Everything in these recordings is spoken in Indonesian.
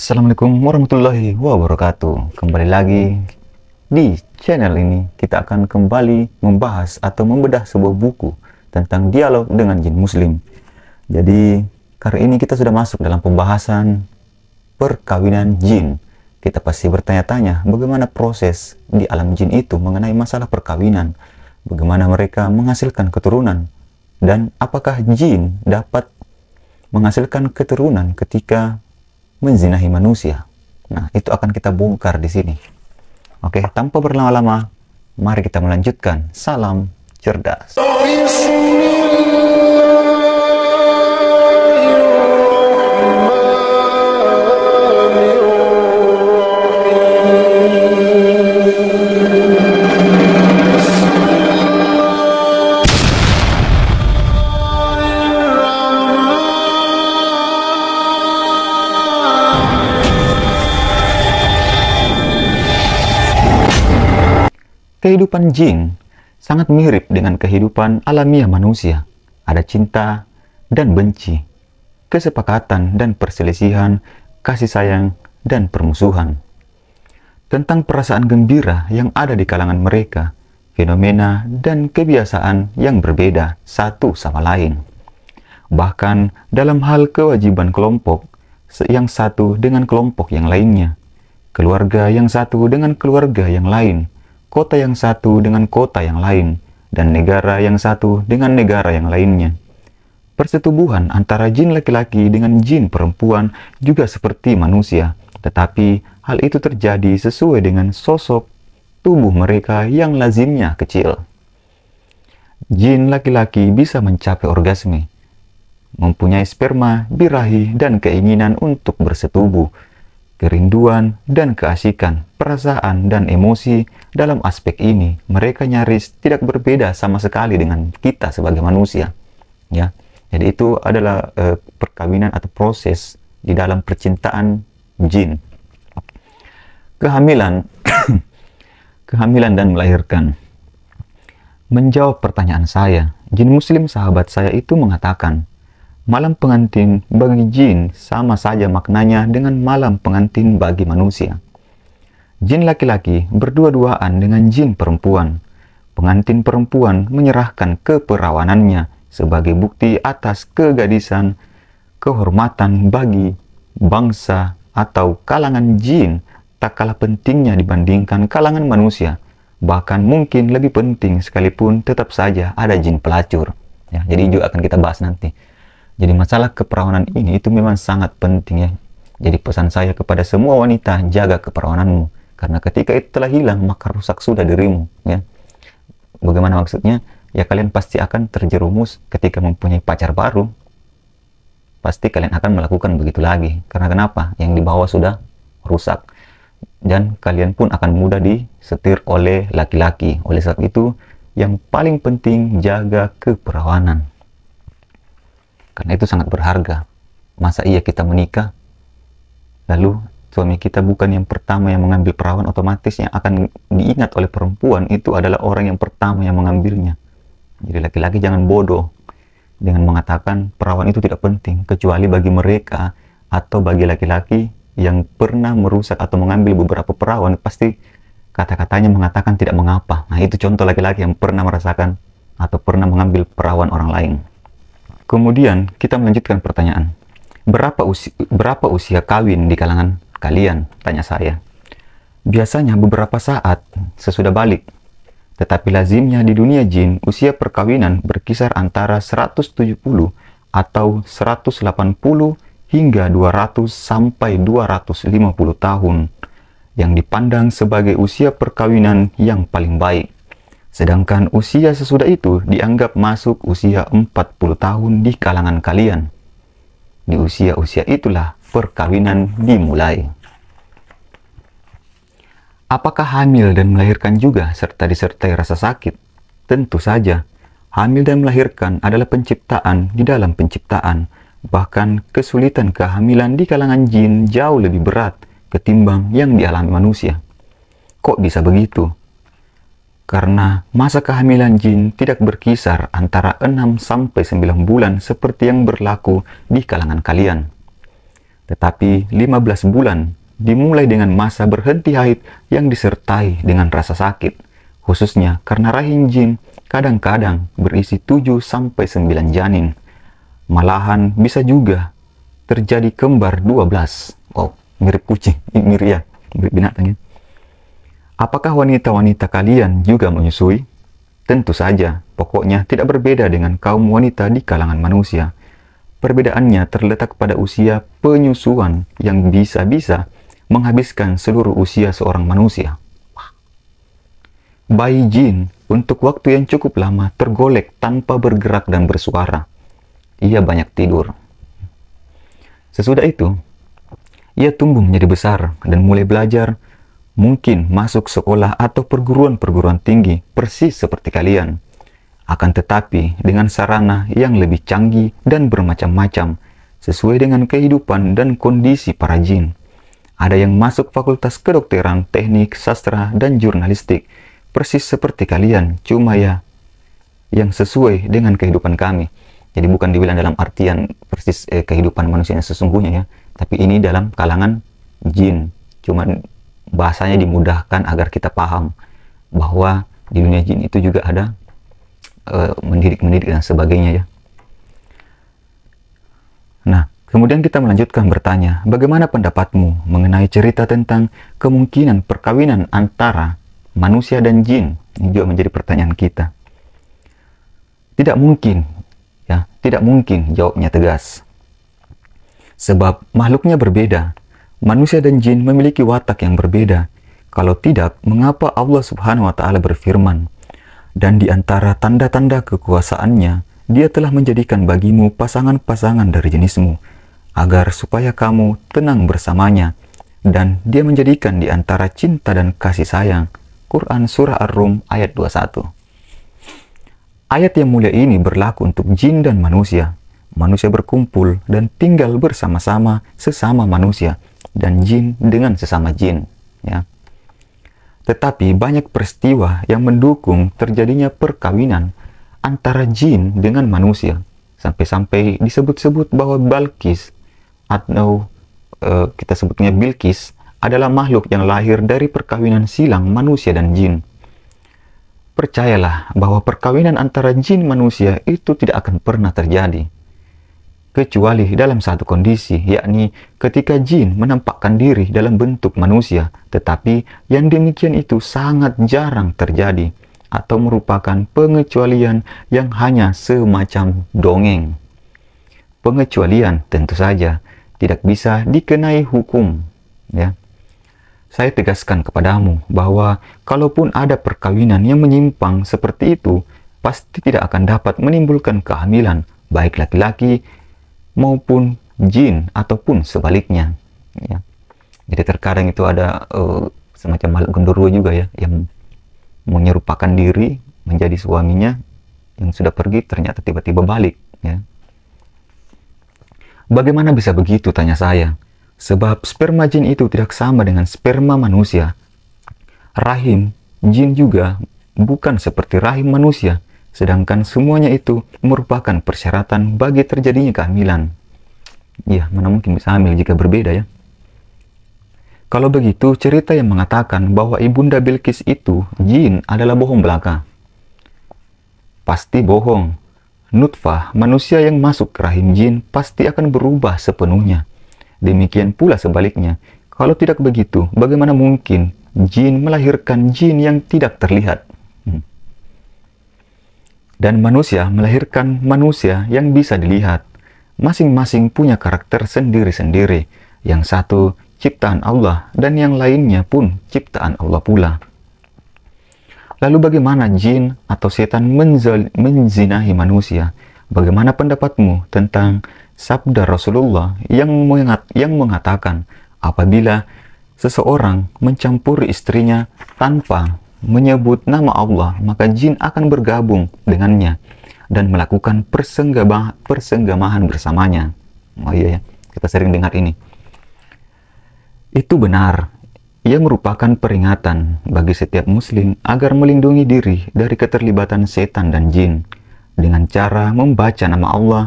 Assalamualaikum warahmatullahi wabarakatuh. Kembali lagi di channel ini, kita akan kembali membahas atau membedah sebuah buku tentang dialog dengan jin muslim. Jadi, kali ini kita sudah masuk dalam pembahasan perkawinan jin. Kita pasti bertanya-tanya bagaimana proses di alam jin itu mengenai masalah perkawinan, bagaimana mereka menghasilkan keturunan, dan apakah jin dapat menghasilkan keturunan ketika menzinahi manusia. Nah, itu akan kita bongkar di sini. Oke, tanpa berlama-lama, mari kita melanjutkan. Salam cerdas. Kehidupan jin sangat mirip dengan kehidupan alamiah manusia. Ada cinta dan benci, kesepakatan dan perselisihan, kasih sayang dan permusuhan. Tentang perasaan gembira yang ada di kalangan mereka, fenomena dan kebiasaan yang berbeda satu sama lain. Bahkan dalam hal kewajiban kelompok yang satu dengan kelompok yang lainnya, keluarga yang satu dengan keluarga yang lain, kota yang satu dengan kota yang lain, dan negara yang satu dengan negara yang lainnya. Persetubuhan antara jin laki-laki dengan jin perempuan juga seperti manusia, tetapi hal itu terjadi sesuai dengan sosok tubuh mereka yang lazimnya kecil. Jin laki-laki bisa mencapai orgasme, mempunyai sperma, birahi, dan keinginan untuk bersetubuh, kerinduan dan keasikan, perasaan dan emosi. Dalam aspek ini, mereka nyaris tidak berbeda sama sekali dengan kita sebagai manusia. Ya, jadi itu adalah perkawinan atau proses di dalam percintaan jin. Kehamilan, kehamilan dan melahirkan. Menjawab pertanyaan saya, jin muslim sahabat saya itu mengatakan, malam pengantin bagi jin sama saja maknanya dengan malam pengantin bagi manusia. Jin laki-laki berdua-duaan dengan jin perempuan. Pengantin perempuan menyerahkan keperawanannya sebagai bukti atas kegadisan, kehormatan bagi bangsa atau kalangan jin tak kalah pentingnya dibandingkan kalangan manusia. Bahkan mungkin lebih penting sekalipun tetap saja ada jin pelacur. Ya, jadi juga akan kita bahas nanti. Jadi masalah keperawanan ini itu memang sangat penting ya. Jadi pesan saya kepada semua wanita, jaga keperawananmu. Karena ketika itu telah hilang, maka rusak sudah dirimu. Ya. Bagaimana maksudnya? Ya kalian pasti akan terjerumus ketika mempunyai pacar baru. Pasti kalian akan melakukan begitu lagi. Karena kenapa? Yang di bawah sudah rusak. Dan kalian pun akan mudah disetir oleh laki-laki. Oleh sebab itu, yang paling penting jaga keperawanan. Karena itu sangat berharga. Masa iya kita menikah, lalu suami kita bukan yang pertama yang mengambil perawan, otomatis yang akan diingat oleh perempuan itu adalah orang yang pertama yang mengambilnya. Jadi laki-laki jangan bodoh dengan mengatakan perawan itu tidak penting, kecuali bagi mereka atau bagi laki-laki yang pernah merusak atau mengambil beberapa perawan, pasti kata-katanya mengatakan tidak mengapa. Nah, itu contoh laki-laki yang pernah merasakan atau pernah mengambil perawan orang lain. Kemudian kita melanjutkan pertanyaan. Berapa usia kawin di kalangan kalian? Tanya saya. Biasanya beberapa saat sesudah balik. Tetapi lazimnya di dunia jin, usia perkawinan berkisar antara 170 atau 180 hingga 200 sampai 250 tahun. Yang dipandang sebagai usia perkawinan yang paling baik. Sedangkan usia sesudah itu dianggap masuk usia 40 tahun di kalangan kalian. Di usia-usia itulah perkawinan dimulai. Apakah hamil dan melahirkan juga serta disertai rasa sakit? Tentu saja. Hamil dan melahirkan adalah penciptaan di dalam penciptaan. Bahkan kesulitan kehamilan di kalangan jin jauh lebih berat ketimbang yang dialami manusia. Kok bisa begitu? Karena masa kehamilan jin tidak berkisar antara 6 sampai 9 bulan seperti yang berlaku di kalangan kalian. Tetapi 15 bulan dimulai dengan masa berhenti haid yang disertai dengan rasa sakit, khususnya karena rahim jin kadang-kadang berisi 7-9 janin. Malahan bisa juga terjadi kembar 12. Oh, mirip kucing, mirip binatang ya. Apakah wanita-wanita kalian juga menyusui? Tentu saja, pokoknya tidak berbeda dengan kaum wanita di kalangan manusia. Perbedaannya terletak pada usia penyusuan yang bisa-bisa menghabiskan seluruh usia seorang manusia. Bayi jin untuk waktu yang cukup lama tergolek tanpa bergerak dan bersuara. Ia banyak tidur. Sesudah itu, ia tumbuh menjadi besar dan mulai belajar, mungkin masuk sekolah atau perguruan-perguruan tinggi persis seperti kalian. Akan tetapi dengan sarana yang lebih canggih dan bermacam-macam sesuai dengan kehidupan dan kondisi para jin. Ada yang masuk fakultas kedokteran, teknik, sastra, dan jurnalistik persis seperti kalian, cuma ya yang sesuai dengan kehidupan kami. Jadi bukan dibilang dalam artian persis kehidupan manusia yang sesungguhnya ya, tapi ini dalam kalangan jin. Cuman bahasanya dimudahkan agar kita paham bahwa di dunia jin itu juga ada mendidik dan sebagainya ya. Nah, kemudian kita melanjutkan bertanya, bagaimana pendapatmu mengenai cerita tentang kemungkinan perkawinan antara manusia dan jin? Ini juga menjadi pertanyaan kita. Tidak mungkin, ya, tidak mungkin, jawabnya tegas. Sebab makhluknya berbeda. Manusia dan jin memiliki watak yang berbeda. Kalau tidak, mengapa Allah Subhanahu wa Ta'ala berfirman, dan di antara tanda-tanda kekuasaannya, Dia telah menjadikan bagimu pasangan-pasangan dari jenismu, agar supaya kamu tenang bersamanya, dan Dia menjadikan di antara cinta dan kasih sayang. Quran Surah Ar-Rum ayat 21. Ayat yang mulia ini berlaku untuk jin dan manusia. Manusia berkumpul dan tinggal bersama-sama sesama manusia, dan jin dengan sesama jin. Ya. Tetapi banyak peristiwa yang mendukung terjadinya perkawinan antara jin dengan manusia. Sampai-sampai disebut-sebut bahwa Balkis atau kita sebutnya Bilqis adalah makhluk yang lahir dari perkawinan silang manusia dan jin. Percayalah bahwa perkawinan antara jin manusia itu tidak akan pernah terjadi, kecuali dalam satu kondisi, yakni ketika jin menampakkan diri dalam bentuk manusia, tetapi yang demikian itu sangat jarang terjadi, atau merupakan pengecualian yang hanya semacam dongeng. Pengecualian tentu saja tidak bisa dikenai hukum, ya. Saya tegaskan kepadamu bahwa kalaupun ada perkawinan yang menyimpang seperti itu, pasti tidak akan dapat menimbulkan kehamilan, baik laki-laki maupun jin ataupun sebaliknya. Ya. Jadi terkadang itu ada semacam makhluk genderuwo juga ya, yang menyerupakan diri menjadi suaminya yang sudah pergi ternyata tiba-tiba balik. Ya. Bagaimana bisa begitu, tanya saya? Sebab sperma jin itu tidak sama dengan sperma manusia. Rahim jin juga bukan seperti rahim manusia, sedangkan semuanya itu merupakan persyaratan bagi terjadinya kehamilan. Ya, mana mungkin bisa hamil jika berbeda ya. Kalau begitu, cerita yang mengatakan bahwa Ibunda Bilqis itu jin adalah bohong belaka. Pasti bohong. Nutfah manusia yang masuk ke rahim jin pasti akan berubah sepenuhnya. Demikian pula sebaliknya. Kalau tidak begitu, bagaimana mungkin jin melahirkan jin yang tidak terlihat? Dan manusia melahirkan manusia yang bisa dilihat. Masing-masing punya karakter sendiri-sendiri. Yang satu ciptaan Allah dan yang lainnya pun ciptaan Allah pula. Lalu bagaimana jin atau setan menzinahi manusia? Bagaimana pendapatmu tentang sabda Rasulullah yang mengatakan apabila seseorang mencampuri istrinya tanpa menyebut nama Allah, maka jin akan bergabung dengannya dan melakukan persenggamahan bersamanya. Oh iya ya, kita sering dengar ini. Itu benar. Ia merupakan peringatan bagi setiap muslim agar melindungi diri dari keterlibatan setan dan jin dengan cara membaca nama Allah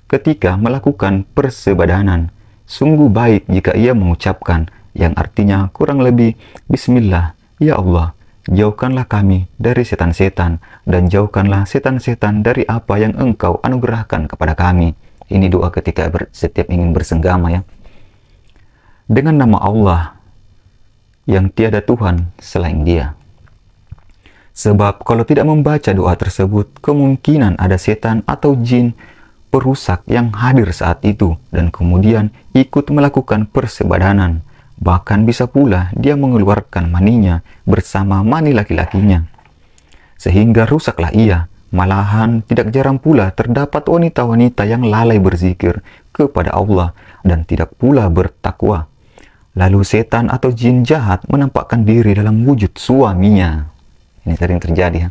ketika melakukan persebadanan, sungguh baik jika ia mengucapkan, yang artinya kurang lebih, Bismillah, ya Allah, jauhkanlah kami dari setan-setan, dan jauhkanlah setan-setan dari apa yang Engkau anugerahkan kepada kami. Ini doa ketika setiap ingin bersenggama ya. Dengan nama Allah yang tiada Tuhan selain Dia. Sebab kalau tidak membaca doa tersebut, kemungkinan ada setan atau jin perusak yang hadir saat itu dan kemudian ikut melakukan persebadanan. Bahkan bisa pula dia mengeluarkan maninya bersama mani laki-lakinya. Sehingga rusaklah ia. Malahan tidak jarang pula terdapat wanita-wanita yang lalai berzikir kepada Allah dan tidak pula bertakwa. Lalu setan atau jin jahat menampakkan diri dalam wujud suaminya. Ini sering terjadi ya.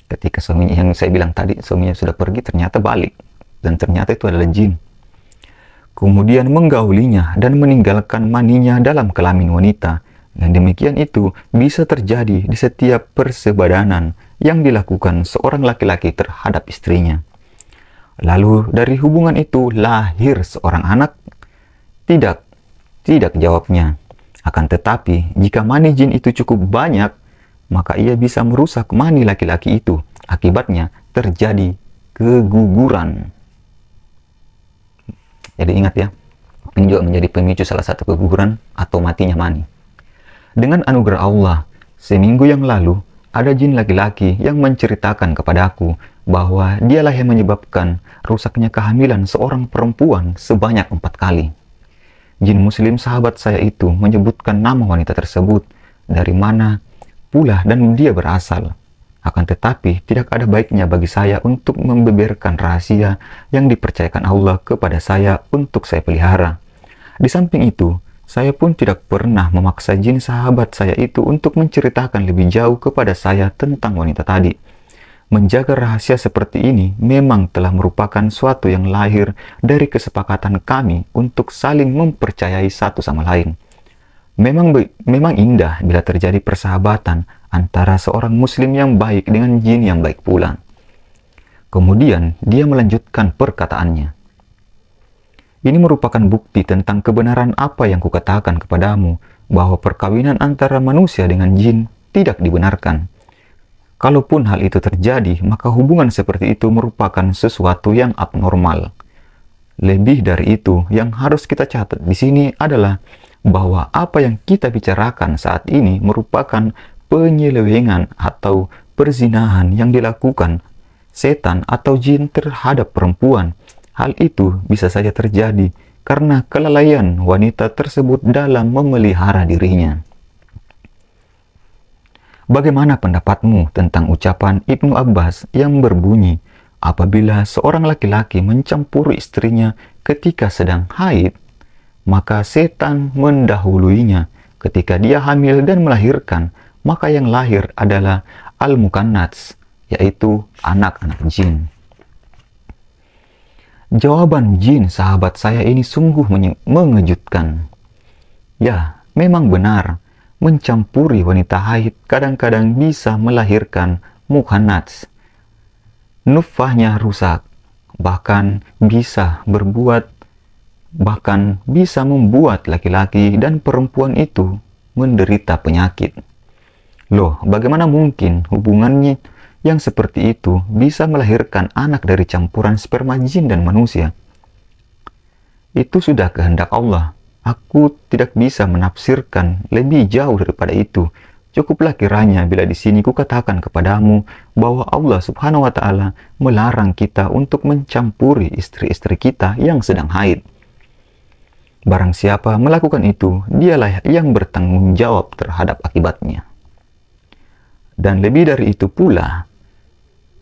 Ketika suaminya, yang saya bilang tadi, suaminya sudah pergi, ternyata balik. Dan ternyata itu adalah jin. Kemudian menggaulinya dan meninggalkan maninya dalam kelamin wanita. Dan demikian itu bisa terjadi di setiap persebadanan yang dilakukan seorang laki-laki terhadap istrinya. Lalu dari hubungan itu lahir seorang anak? Tidak jawabnya. Akan tetapi jika mani jin itu cukup banyak, maka ia bisa merusak mani laki-laki itu. Akibatnya terjadi keguguran. Jadi ingat ya, ini juga menjadi pemicu salah satu keguguran atau matinya mani. Dengan anugerah Allah, seminggu yang lalu ada jin laki-laki yang menceritakan kepadaku bahwa dialah yang menyebabkan rusaknya kehamilan seorang perempuan sebanyak 4 kali. Jin muslim sahabat saya itu menyebutkan nama wanita tersebut, dari mana pula dan dia berasal. Akan tetapi tidak ada baiknya bagi saya untuk membeberkan rahasia yang dipercayakan Allah kepada saya untuk saya pelihara. Di samping itu, saya pun tidak pernah memaksa jin sahabat saya itu untuk menceritakan lebih jauh kepada saya tentang wanita tadi. Menjaga rahasia seperti ini memang telah merupakan suatu yang lahir dari kesepakatan kami untuk saling mempercayai satu sama lain. Memang indah bila terjadi persahabatan antara seorang muslim yang baik dengan jin yang baik pula. Kemudian dia melanjutkan perkataannya. Ini merupakan bukti tentang kebenaran apa yang kukatakan kepadamu, bahwa perkawinan antara manusia dengan jin tidak dibenarkan. Kalaupun hal itu terjadi, maka hubungan seperti itu merupakan sesuatu yang abnormal. Lebih dari itu, yang harus kita catat di sini adalah bahwa apa yang kita bicarakan saat ini merupakan penyelewengan atau perzinahan yang dilakukan setan atau jin terhadap perempuan. Hal itu bisa saja terjadi karena kelalaian wanita tersebut dalam memelihara dirinya. Bagaimana pendapatmu tentang ucapan Ibnu Abbas yang berbunyi, apabila seorang laki-laki mencampuri istrinya ketika sedang haid, maka setan mendahuluinya ketika dia hamil dan melahirkan, maka yang lahir adalah al-mukannats, yaitu anak-anak jin. Jawaban jin sahabat saya ini sungguh mengejutkan. Ya, memang benar, mencampuri wanita haid kadang-kadang bisa melahirkan mukannats. Nufahnya rusak, bahkan bisa membuat laki-laki dan perempuan itu menderita penyakit. Loh, bagaimana mungkin hubungannya yang seperti itu bisa melahirkan anak dari campuran sperma jin dan manusia? Itu sudah kehendak Allah. Aku tidak bisa menafsirkan lebih jauh daripada itu. Cukuplah kiranya bila di sini kukatakan kepadamu bahwa Allah Subhanahu wa Ta'ala melarang kita untuk mencampuri istri-istri kita yang sedang haid. Barang siapa melakukan itu, dialah yang bertanggung jawab terhadap akibatnya. Dan lebih dari itu pula,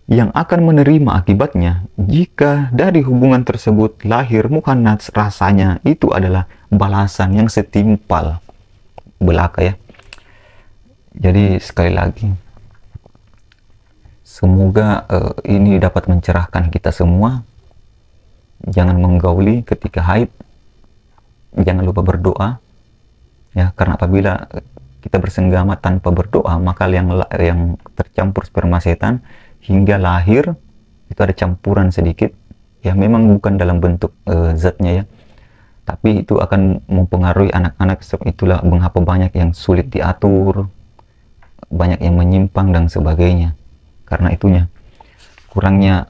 yang akan menerima akibatnya jika dari hubungan tersebut lahir mukannats, rasanya itu adalah balasan yang setimpal belaka ya. Jadi sekali lagi, semoga ini dapat mencerahkan kita semua. Jangan menggauli ketika haid, jangan lupa berdoa ya, karena apabila kita bersenggama tanpa berdoa, maka yang tercampur sperma setan hingga lahir itu ada campuran sedikit ya, memang bukan dalam bentuk zatnya ya, Tapi itu akan mempengaruhi anak-anak. Itulah mengapa banyak yang sulit diatur, banyak yang menyimpang dan sebagainya. Karena itunya kurangnya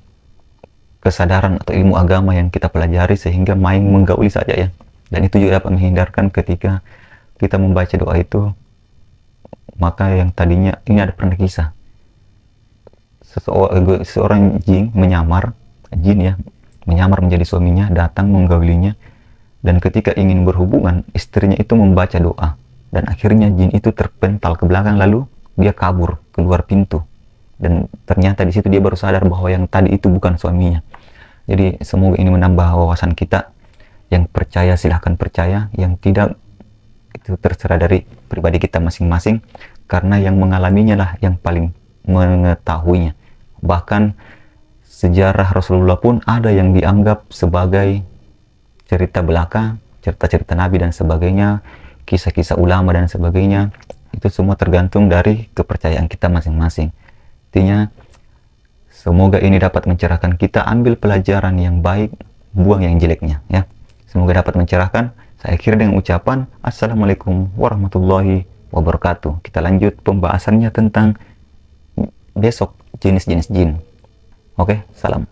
kesadaran atau ilmu agama yang kita pelajari, sehingga main menggauli saja ya. Dan itu juga dapat menghindarkan ketika kita membaca doa itu. Maka yang tadinya, ini ada pernah kisah seorang jin menyamar menjadi suaminya, datang menggaulinya, dan ketika ingin berhubungan, istrinya itu membaca doa, dan akhirnya jin itu terpental ke belakang, lalu dia kabur keluar pintu, dan ternyata di situ dia baru sadar bahwa yang tadi itu bukan suaminya. Jadi semoga ini menambah wawasan kita. Yang percaya silahkan percaya, yang tidak itu terserah dari pribadi kita masing-masing, karena yang mengalaminya lah yang paling mengetahuinya. Bahkan sejarah Rasulullah pun ada yang dianggap sebagai cerita belaka, cerita-cerita Nabi dan sebagainya, kisah-kisah ulama dan sebagainya. Itu semua tergantung dari kepercayaan kita masing-masing. Intinya, semoga ini dapat mencerahkan kita, ambil pelajaran yang baik, buang yang jeleknya ya. Semoga dapat mencerahkan. Saya akhiri dengan ucapan Assalamualaikum warahmatullahi wabarakatuh. Kita lanjut pembahasannya tentang besok jenis-jenis jin. Oke, salam.